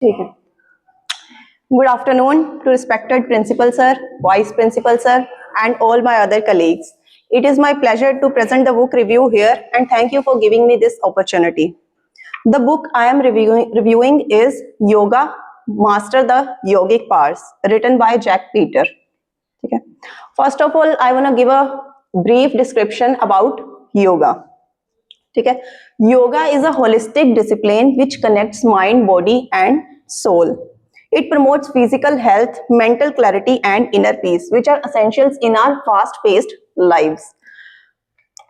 ठीक है। Good afternoon to respected principal sir, vice principal sir, and all my other colleagues. It is my pleasure to present the book review here, and thank you for giving me this opportunity. The book I am reviewing is Yoga, Master the Yogic Powers, written by Jack Peter. Okay. First of all, I want to give a brief description about yoga. ठीक है, yoga is a holistic discipline which connects mind, body and soul. It promotes physical health, mental clarity and inner peace, which are essentials in our fast-paced lives.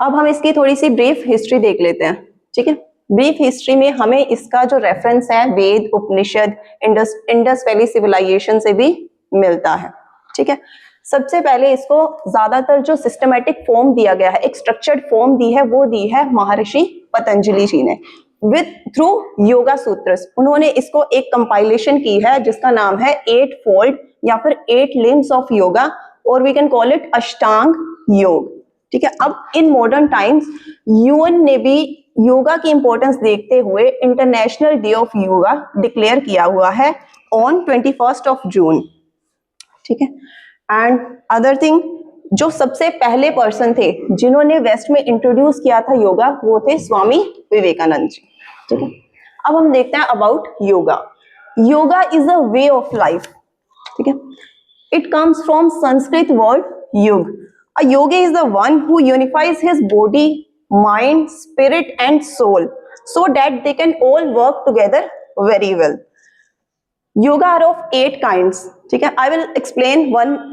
अब हम इसकी थोड़ी सी brief history देख लेते हैं। ठीक है, ब्रीफ हिस्ट्री में हमें इसका जो रेफरेंस है वेद, उपनिषद, इंडस वैली सिविलाइजेशन से भी मिलता है। ठीक है, सबसे पहले इसको ज्यादातर जो सिस्टमेटिक फॉर्म दिया गया है, एक स्ट्रक्चर्ड फॉर्म दी है, वो दी है महर्षि पतंजलि जी ने विद थ्रू योगा सूत्रस। उन्होंने इसको एक कंपाइलेशन की है जिसका नाम है 8 फोल्ड या फिर 8 लिम्स ऑफ योगा, और वी कैन कॉल इट अष्टांग योग। ठीक है, अब इन मॉडर्न टाइम्स यूएन ने भी योगा की इंपॉर्टेंस देखते हुए international day of yoga declare किया हुआ है ऑन 21 ऑफ जून। ठीक है, एंड अदर थिंग, जो सबसे पहले पर्सन थे जिन्होंने वेस्ट में इंट्रोड्यूस किया था योगा, वो थे स्वामी विवेकानंद जी। ठीक है, अब हम देखते हैं about yoga. Yoga is a way of life. ठीक है, it comes from Sanskrit word yuj. A yogi is the one who unifies his body, mind, spirit and soul so that they can all work together very well. Yoga are of 8 kinds. ठीक है, I will explain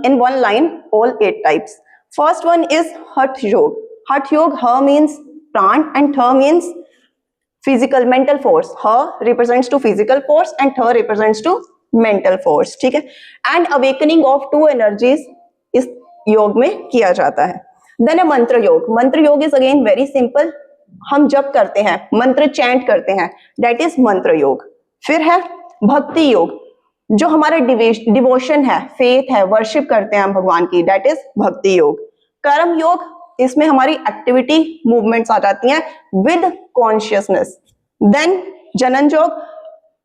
in one line all 8 types. First one is Hatha Yoga. Hatha Yoga, Ha means pran and Tha means physical, mental force. Ha represents to physical force and Tha represents to mental force. ठीक है, and awakening of 2 energies इस योग में किया जाता है। Then a मंत्र योग. मंत्र योग is again very simple. हम जप करते हैं, मंत्र चैंट करते हैं, that is मंत्र योग। फिर है भक्ति योग, जो हमारा डिवोशन है, फेथ है, वर्शिप करते हैं हम भगवान की, दैट इज भक्ति योग। कर्म योग, इसमें हमारी एक्टिविटी मूवमेंट्स आ जाती हैं with consciousness. Then Jnana yoga,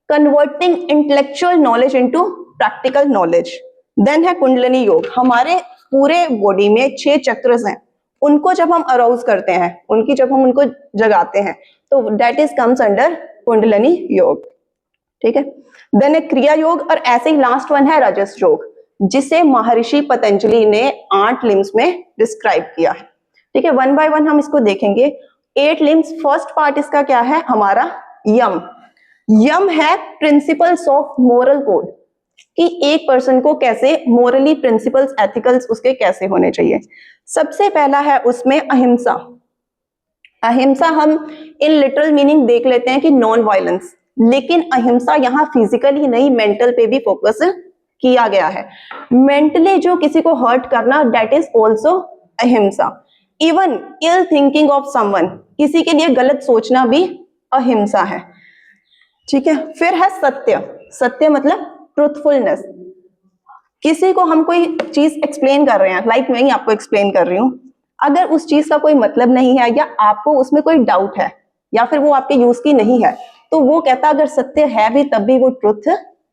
converting intellectual knowledge into practical knowledge. Then है कुंडलिनी योग, हमारे पूरे बॉडी में 6 चक्र हैं, उनको जब हम अराउज करते हैं, जब हम उनको जगाते हैं, तो that is comes under kundalini योग। ठीक है, देन एक क्रिया योग, और ऐसे ही लास्ट वन है रजस योग, जिसे महर्षि पतंजलि ने 8 लिम्स में डिस्क्राइब किया है। ठीक है, वन बाय वन हम इसको देखेंगे। 8 लिम्स, फर्स्ट पार्ट इसका क्या है, हमारा यम। यम है प्रिंसिपल्स ऑफ मोरल कोड, कि एक पर्सन को कैसे मोरली प्रिंसिपल्स, एथिकल्स उसके कैसे होने चाहिए। सबसे पहला है उसमें अहिंसा। अहिंसा हम इन लिटरल मीनिंग देख लेते हैं कि नॉन वायलेंस, लेकिन अहिंसा यहाँ फिजिकल ही नहीं, मेंटल पे भी फोकस किया गया है। मेंटली जो किसी को हर्ट करना, that is also ahimsa. Even ill thinking of someone, किसी के लिए गलत सोचना भी अहिंसा है। ठीक है, फिर है सत्य। सत्य मतलब ट्रूथफुलनेस। किसी को हम कोई चीज एक्सप्लेन कर रहे हैं, लाइक मैं ही आपको एक्सप्लेन कर रही हूं, अगर उस चीज का कोई मतलब नहीं है या आपको उसमें कोई डाउट है या फिर वो आपके यूज की नहीं है, तो वो कहता अगर सत्य है भी तब भी वो ट्रुथ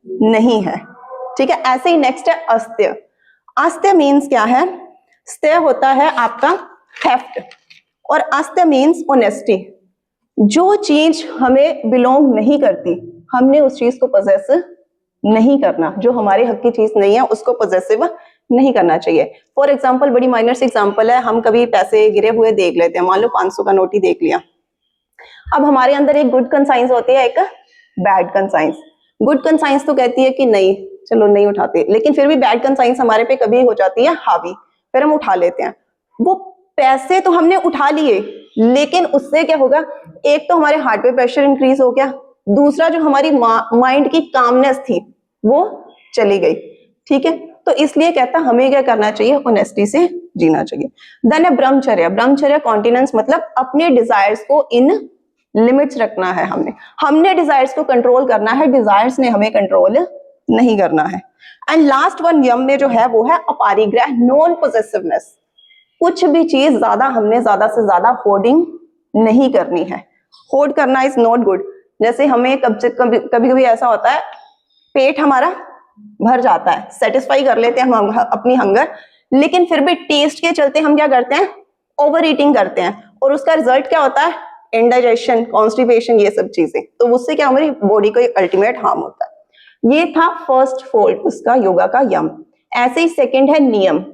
नहीं है। ठीक है, ऐसे ही नेक्स्ट है अस्त्य। अस्त्य मीन्स क्या है, स्त्य होता है आपका थेफ्ट, और अस्त्य मीन्स ऑनेस्टी। जो चीज हमें बिलोंग नहीं करती, हमने उस चीज को पोजेस नहीं करना, जो हमारे हक की चीज नहीं है उसको पोजेसिव नहीं करना चाहिए। फॉर एग्जाम्पल, बड़ी माइनर सी एग्जाम्पल है, हम कभी पैसे गिरे हुए देख लेते हैं, मान लो 500 का नोट ही देख लिया। अब हमारे अंदर एक गुड कंसाइंस होती है, एक बैड कंसाइंस। गुड कंसाइंस तो कहती है कि नहीं चलो नहीं उठाते, लेकिन फिर भी बैड कंसाइंस हमारे पे कभी हो जाती है हावी, फिर हम उठा लेते हैं। वो पैसे तो हमने उठा लिए, लेकिन उससे क्या होगा, एक तो हमारे हार्ट पे प्रेशर इंक्रीज हो गया, दूसरा जो हमारी माइंड की कामनेस थी वो चली गई। ठीक है, तो इसलिए कहता हमें क्या करना चाहिए, ऑनेस्टी से जीना चाहिए। देन है ब्रह्मचर्य। ब्रह्मचर्य कॉन्टिनेंस मतलब अपने डिजायर्स को इन लिमिट्स रखना है। हमने डिजायर्स को कंट्रोल करना है, डिजायर्स ने हमें कंट्रोल नहीं करना है। एंड लास्ट वन यम में जो है वो है अपारिग्रह, नॉन पोजेसिवनेस। कुछ भी चीज हमने ज्यादा से ज्यादा होर्डिंग नहीं करनी है। होर्ड करना इज नॉट गुड। जैसे हमें कभी कभी ऐसा होता है, पेट हमारा भर जाता है, सेटिस्फाई कर लेते हैं हम अपनी हंगर, लेकिन फिर भी टेस्ट के चलते हम क्या करते हैं, ओवर ईटिंग करते हैं, और उसका रिजल्ट क्या होता है, इंडाइजेशन, कॉन्स्टिपेशन, ये सब चीजें। तो उससे क्या हमारी बॉडी को अल्टीमेट हार्म होता है। ये था फर्स्ट फोल्ड उसका योगा का यम। ऐसे ही सेकंड है नियम।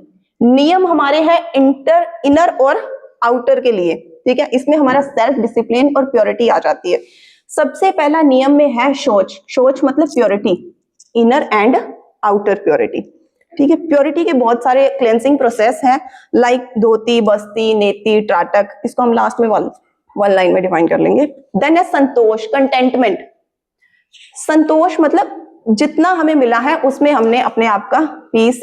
नियम हमारे है इनर और आउटर के लिए, ठीक है। इसमें हमारा सेल्फ डिसिप्लिन और प्योरिटी आ जाती है। सबसे पहला नियम में है शौच। शौच मतलब purity, inner and outer purity, ठीक है। प्योरिटी के बहुत सारे क्लेंसिंग प्रोसेस हैं, लाइक धोती, बस्ती, नेति, त्राटक। इसको हम लास्ट में वन लाइन में डिफाइन कर लेंगे। देन है संतोष, कंटेंटमेंट। संतोष मतलब जितना हमें मिला है उसमें हमने अपने आप का पीस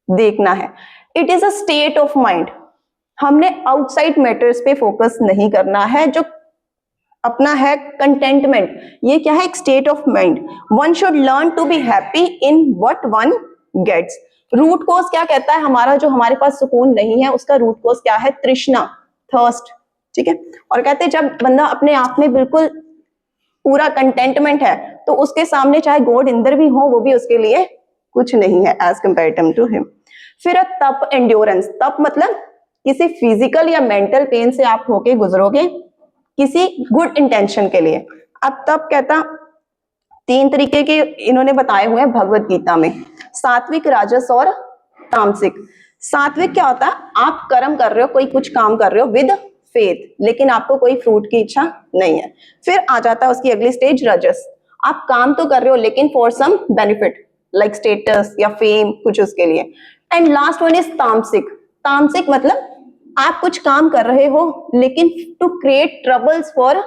देखना है। It is a state of mind. हमने आउटसाइड मैटर्स पे फोकस नहीं करना है। जो अपना है कंटेंटमेंट, ये क्या है, एक state of mind. One should learn to be happy in what one gets. Root cause क्या कहता है, हमारा जो हमारे पास सुकून नहीं है उसका रूट कोज क्या है, तृष्णा, थर्स्ट, ठीक है। और कहते हैं जब बंदा अपने आप में बिल्कुल पूरा कंटेंटमेंट है तो उसके सामने चाहे गॉड इंदर भी हो वो भी उसके लिए कुछ नहीं है एज कंपेरेटिव टू हिम। फिर तप, एंड्योरेंस। तप मतलब किसी फिजिकल या मेंटल पेन से आप होके गुजरोगे किसी गुड इंटेंशन के लिए। अब तप कहता 3 तरीके के इन्होंने बताए हुए हैं भगवत गीता में, सात्विक, राजस और तामसिक। सात्विक क्या होता है, आप कर्म कर रहे हो, कोई कुछ काम कर रहे हो विद फेथ, लेकिन आपको कोई फ्रूट की इच्छा नहीं है। फिर आ जाता है उसकी अगली स्टेज रजस। आप काम तो कर रहे हो लेकिन for some benefit like status या फेम, कुछ उसके लिए। एंड लास्ट वन इज तामसिक। तामसिक मतलब आप कुछ काम कर रहे हो लेकिन to create troubles for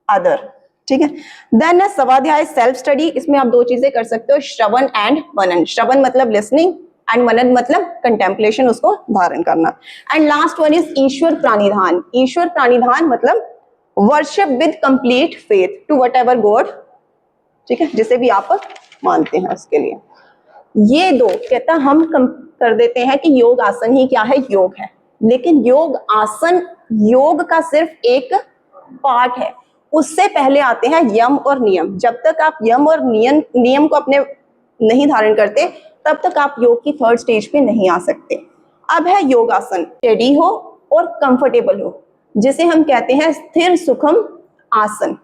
other, ठीक है। देन स्वाध्याय, सेल्फ स्टडी। इसमें आप 2 चीजें कर सकते हो, श्रवण एंड मनन। श्रवण मतलब लिसनिंग एंड मनन मतलब कंटेम्पलेशन, उसको धारण करना। And last one is Ishvara pranidhana. Ishvara pranidhana मतलब worship with complete faith to whatever God, ठीक है, जिसे भी आप मानते हैं उसके लिए। ये 2 कहता हम कर देते हैं कि योग आसन ही क्या है, योग है। लेकिन योग आसन योग का सिर्फ एक पार्ट है। उससे पहले आते हैं यम और नियम। जब तक आप यम और नियम को अपने नहीं धारण करते तब तक आप योग की 3rd स्टेज पे नहीं आ सकते। अब है योगासन, स्टेडी हो और कंफर्टेबल हो, जिसे हम कहते हैं स्थिर सुखम आसन।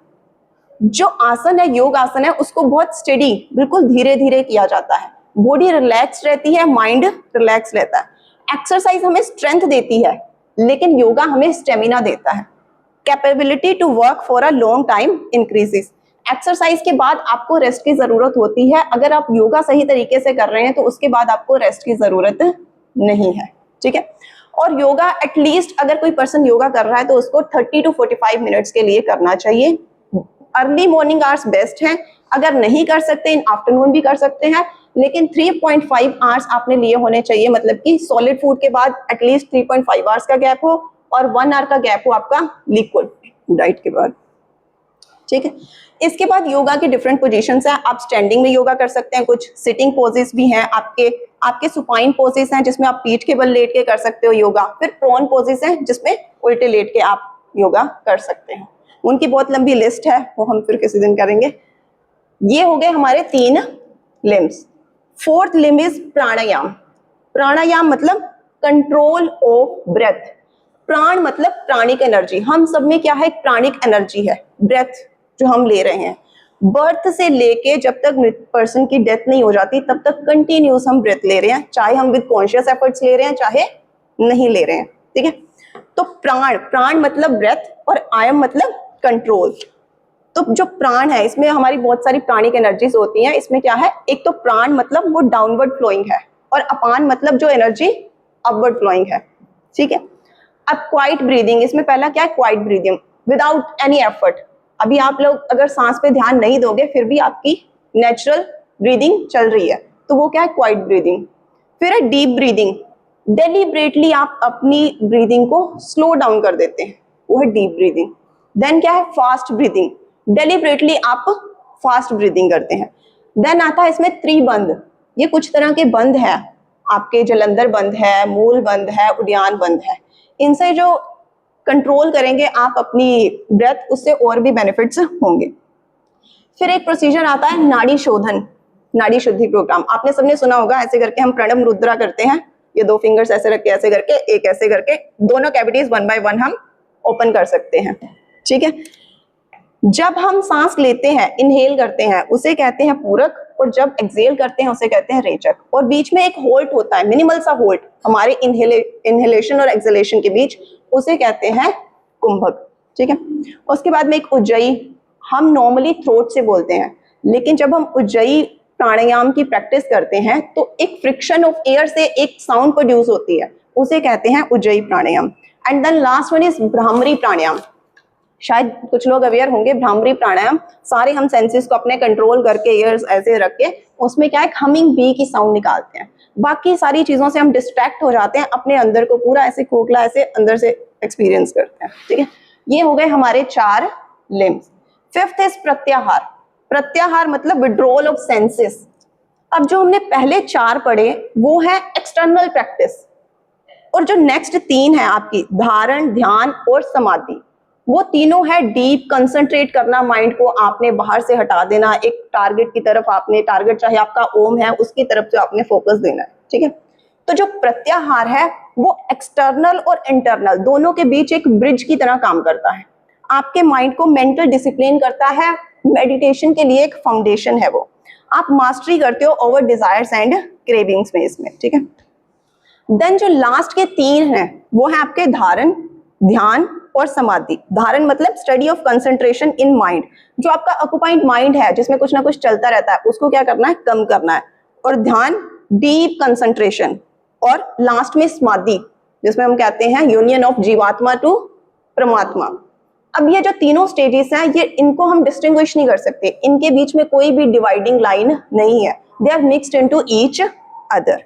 जो आसन है, योग आसन है, उसको बहुत स्टेडी, बिल्कुल धीरे धीरे किया जाता है। बॉडी रिलैक्स रहती है, माइंड रिलैक्स रहता है। एक्सरसाइज हमें स्ट्रेंथ देती है लेकिन योगा हमें स्टेमिना देता है। Capability to work for a long time increases. Exercise के बाद आपको रेस्ट की जरूरत होती है। अगर आप योगा सही तरीके से कर रहे हैं तो उसके बाद आपको रेस्ट की जरूरत नहीं है, ठीक है। और योगा एटलीस्ट अगर कोई पर्सन योगा कर रहा है तो उसको 30 to 45 मिनट्स के लिए करना चाहिए। अर्ली मॉर्निंग आवर्स बेस्ट है। अगर नहीं कर सकते इन आफ्टरनून भी कर सकते हैं, लेकिन 3.5 आवर्स आपने लिए होने चाहिए। मतलब कि सॉलिड फूड के बाद एटलीस्ट 3.5 आवर्स का गैप हो और 1 आवर का गैप हो आपका लिक्विड डाइट के बाद, ठीक है। इसके बाद योगा के डिफरेंट पोजीशंस हैं। आप स्टैंडिंग में योगा कर सकते हैं, कुछ सिटिंग पोजेस भी हैं, आपके सुपाइन पोजेस हैं जिसमें आप पीठ के बल लेट के कर सकते हो योगा। फिर प्रोन पोजेस हैं जिसमें उल्टे लेट के आप योगा कर सकते हैं। उनकी बहुत लंबी लिस्ट है, वो हम फिर किसी दिन करेंगे। ये हो गए हमारे 3 लिम्स। 4th लिम्ब इज प्राणायाम। प्राणायाम मतलब कंट्रोल ऑफ ब्रेथ। प्राण मतलब प्राणिक एनर्जी। हम सब में क्या है, प्राणिक एनर्जी है, ब्रेथ जो हम ले रहे हैं। बर्थ से लेके जब तक पर्सन की डेथ नहीं हो जाती तब तक कंटिन्यूस हम ब्रेथ ले रहे हैं, चाहे हम विद कॉन्शियस एफर्ट्स ले रहे हैं चाहे नहीं ले रहे हैं, ठीक है। तो प्राण मतलब ब्रेथ और आयम मतलब कंट्रोल। तो जो प्राण है इसमें हमारी बहुत सारी प्राणिक एनर्जीज होती हैं। इसमें क्या है, एक तो प्राण मतलब वो डाउनवर्ड फ्लोइंग है और अपान मतलब जो एनर्जी अपवर्ड फ्लोइंग है, ठीक है। अब क्वाइट ब्रीदिंग, इसमें पहला क्या है, quite breathing without any effort. अभी आप लोग अगर सांस पे ध्यान नहीं दोगे फिर भी आपकी नेचुरल ब्रीदिंग चल रही है, तो वो क्या है, क्वाइट ब्रीदिंग। फिर है डीप ब्रीदिंग। डेलिब्रेटली आप अपनी ब्रीदिंग को स्लो डाउन कर देते हैं, वो है डीप ब्रीदिंग। देन क्या है, फास्ट ब्रीदिंग। डेलिब्रेटली आप फास्ट ब्रीदिंग करते हैं। देन आता है इसमें त्रिबंध। ये कुछ तरह के बंध है, आपके जलंधर बंध है, मूल बंध है, उद्यान बंध है। इनसे जो कंट्रोल करेंगे आप अपनी ब्रेथ, उससे और भी बेनिफिट्स होंगे। फिर एक प्रोसीजर आता है नाड़ी शोधन। नाड़ी शुद्धि प्रोग्राम। आपने सबने सुना होगा, ऐसे करके हम प्रणव मुद्रा करते हैं, ये 2 फिंगर्स ऐसे रख के ऐसे करके, एक ऐसे करके, दोनों कैविटीज 1 बाय 1 हम ओपन कर सकते हैं। ठीक है, जब हम सांस लेते हैं, इनहेल करते हैं, उसे कहते हैं पूरक, और जब एक्सहेल करते हैं उसे कहते हैं रेचक। और बीच में एक होल्ड होता है, मिनिमल सा होल्ड हमारे इनहेलेशन और एक्सहेलेशन के बीच, उसे कहते हैं कुंभक। ठीक है, उसके बाद में एक उज्जयी, हम नॉर्मली थ्रोट से बोलते हैं, लेकिन जब हम उज्जयी प्राणायाम की प्रैक्टिस करते हैं तो एक फ्रिक्शन ऑफ एयर से एक साउंड प्रोड्यूस होती है, उसे कहते हैं Ujjayi pranayama. And then last one is Bhramari pranayama. शायद कुछ लोग अवेयर होंगे, भ्रामरी प्राणायाम सारे हम सेंसेस को अपने कंट्रोल करके, ईयर्स ऐसे रख के, उसमें क्या है, हमिंग बी की साउंड निकालते हैं। बाकी सारी चीजों से हम डिस्ट्रैक्ट हो जाते हैं, अपने अंदर को पूरा ऐसे खोखला ऐसे अंदर से एक्सपीरियंस करते हैं। ठीक है, ये हो गए हमारे 4 लिम्स। 5th इज प्रत्याहार। प्रत्याहार मतलब विड्रॉल ऑफ सेंसेस। अब जो हमने पहले 4 पढ़े वो है एक्सटर्नल प्रैक्टिस, और जो नेक्स्ट 3 है आपकी धारण, ध्यान और समाधि, वो तीनों है डीप कंसंट्रेट करना, माइंड को आपने बाहर से हटा देना, एक टारगेट की तरफ आपने, टारगेट चाहे आपका ओम है उसकी तरफ से आपने फोकस देना है। ठीक है, तो जो प्रत्याहार है वो एक्सटर्नल और इंटरनल दोनों के बीच एक ब्रिज की तरह काम करता है, आपके माइंड को मेंटल डिसिप्लिन करता है, मेडिटेशन के लिए एक फाउंडेशन है वो, आप मास्टरी करते हो ओवर डिजायर्स एंड क्रेविंग्स में इसमें। ठीक है, देन जो लास्ट के 3 हैं वो है आपके धारण, ध्यान और समाधि। धारण मतलब study of concentration in mind, जो आपका ऑक्युपाइड माइंड है जिसमें कुछ ना कुछ चलता रहता है, उसको क्या करना है, कम करना है। और ध्यान डीप कंसंट्रेशन, और लास्ट में समाधि जिसमें हम कहते हैं यूनियन ऑफ जीवात्मा टू परमात्मा। अब ये जो तीनों स्टेजेस हैं, ये इनको हम डिस्टिंग्विश नहीं कर सकते, इनके बीच में कोई भी डिवाइडिंग लाइन नहीं है, they are mixed into each other.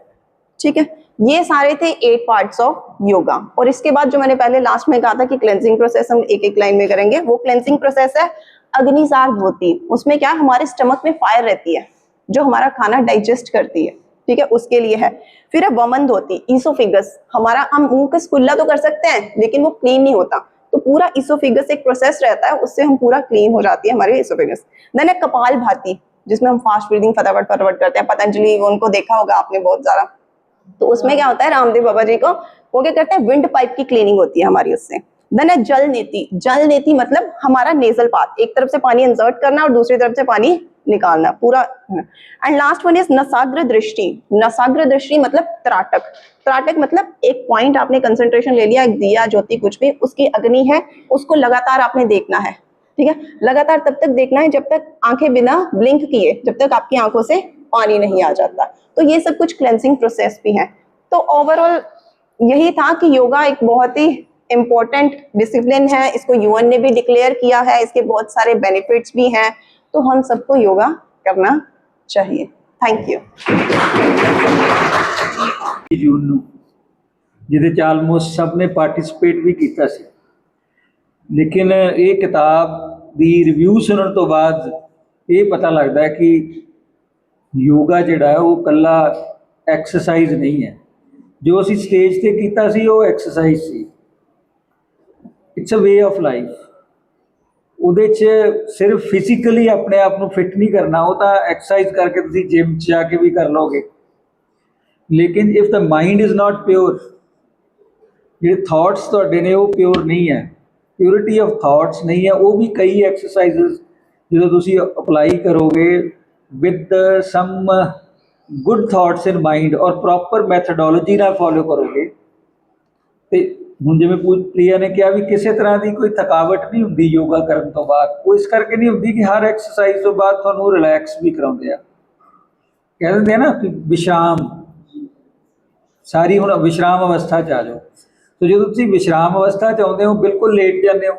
ठीक है, ये सारे थे 8 पार्ट्स ऑफ योगा। और इसके बाद जो मैंने पहले लास्ट में कहा था कि क्लेंजिंग प्रोसेस हम एक एक लाइन में करेंगे, वो क्लेंजिंग प्रोसेस है अग्निसार धोती। उसमें क्या, हमारे स्टमक में फायर रहती है जो हमारा खाना डाइजेस्ट करती है। ठीक है, उसके लिए है। फिर है वमन धोती, ईसोफिगस, हमारा हम मुंह का कुल्ला तो कर सकते हैं लेकिन वो क्लीन नहीं होता, तो पूरा ईसोफिगस एक प्रोसेस रहता है, उससे हम पूरा क्लीन हो जाती है हमारी ईसोफिगस। देन है कपाल भाती, जिसमें हम फास्ट ब्रीदिंग फटाफट फटाफट करते हैं। पतंजलि उनको देखा होगा आपने बहुत ज्यादा, तो उसमें क्या होता है, रामदेव बाबा जी को वो क्या करते हैं, विंड पाइप की क्लीनिंग होती है हमारी उससे। देन है जल नेति। जल नेति मतलब हमारा नेजल पाथ, एक तरफ से पानी इंसर्ट करना और दूसरी तरफ से पानी निकालना पूरा। And last one is Nasagra दृष्टि। नसाग्र दृष्टि मतलब त्राटक। त्राटक मतलब एक पॉइंट आपने कंसंट्रेशन ले लिया, एक दिया ज्योति कुछ भी, उसकी अग्नि है, उसको लगातार आपने देखना है। ठीक है, लगातार तब तक देखना है जब तक आंखें बिना ब्लिंक किए, जब तक आपकी आंखों से पानी नहीं आ जाता। तो ये सब कुछ क्लेंसिंग प्रोसेस भी है। तो ओवरऑल यही था कि योगा एक बहुत ही इंपॉर्टेंट डिसिप्लिन है, इसको यूएन ने भी डिक्लेयर किया है, इसके बहुत सारे बेनिफिट्स भी हैं, तो हम सबको योगा करना चाहिए। Thank you. जून ਨੂੰ ਜਿਹਦੇ ਚ ਆਲਮੋਸਟ ਸਭ ਨੇ ਪਾਰਟਿਸਿਪੇਟ ਵੀ ਕੀਤਾ ਸੀ, ਲੇਕਿਨ ਇਹ ਕਿਤਾਬ ਦੀ ਰਿਵਿਊ ਸੁਣਨ ਤੋਂ ਬਾਅਦ ਇਹ ਪਤਾ ਲੱਗਦਾ ਹੈ ਕਿ ਯੋਗਾ ਜਿਹੜਾ ਹੈ ਉਹ ਇਕੱਲਾ ਐਕਸਰਸਾਈਜ਼ ਨਹੀਂ ਹੈ। ਜੋ ਅਸੀਂ ਸਟੇਜ ਤੇ ਕੀਤਾ ਸੀ ਉਹ ਐਕਸਰਸਾਈਜ਼ ਸੀ, it's a way of life. ਉਹਦੇ 'ਚ ਸਿਰਫ ਫਿਜ਼ੀਕਲੀ ਆਪਣੇ ਆਪ ਨੂੰ ਫਿੱਟ ਨਹੀਂ ਕਰਨਾ, ਉਹ ਤਾਂ ਐਕਸਰਸਾਈਜ਼ ਕਰਕੇ ਤੁਸੀਂ ਜਿਮ 'ਚ ਜਾ ਕੇ ਵੀ ਕਰ ਲਓਗੇ, ਲੇਕਿਨ if the mind is not pure, ਜਿਹੜੇ ਥਾਟਸ ਤੁਹਾਡੇ ਨੇ ਉਹ ਪਿਓਰ ਨਹੀਂ ਹੈ, ਪਿਓਰਿਟੀ ਆਫ ਥਾਟਸ ਨਹੀਂ ਹੈ, ਉਹ ਵੀ ਕਈ ਐਕਸਰਸਾਈਜ਼ਸ ਜਦੋਂ ਤੁਸੀਂ ਅਪਲਾਈ ਕਰੋਗੇ with some good thoughts in mind ਔਰ ਪ੍ਰੋਪਰ ਮੈਥਡੋਲੋਜੀ ਨਾਲ ਫੋਲੋ ਕਰੋਗੇ, ਤੇ ਹੁਣ ਜਿਵੇਂ ਪ੍ਰਿਆ ਨੇ ਕਿਹਾ ਵੀ ਕਿਸੇ ਤਰ੍ਹਾਂ ਦੀ ਕੋਈ ਥਕਾਵਟ ਨਹੀਂ ਹੁੰਦੀ ਯੋਗਾ ਕਰਨ ਤੋਂ ਬਾਅਦ। ਉਹ ਇਸ ਕਰਕੇ ਨਹੀਂ ਹੁੰਦੀ ਕਿ ਹਰ ਐਕਸਰਸਾਈਜ਼ ਤੋਂ ਬਾਅਦ ਤੁਹਾਨੂੰ ਰਿਲੈਕਸ ਵੀ ਕਰਾਉਂਦੇ ਆ, ਕਹਿ ਦਿੰਦੇ ਆ ਨਾ ਕਿ ਵਿਸ਼ਰਾਮ, ਸਾਰੀ ਹੁਣ ਵਿਸ਼ਰਾਮ ਅਵਸਥਾ 'ਚ ਆ ਜਾਓ। ਸੋ ਜਦੋਂ ਤੁਸੀਂ ਵਿਸ਼ਰਾਮ ਅਵਸਥਾ 'ਚ ਆਉਂਦੇ ਹੋ, ਬਿਲਕੁਲ ਲੇਟ ਜਾਂਦੇ ਹੋ,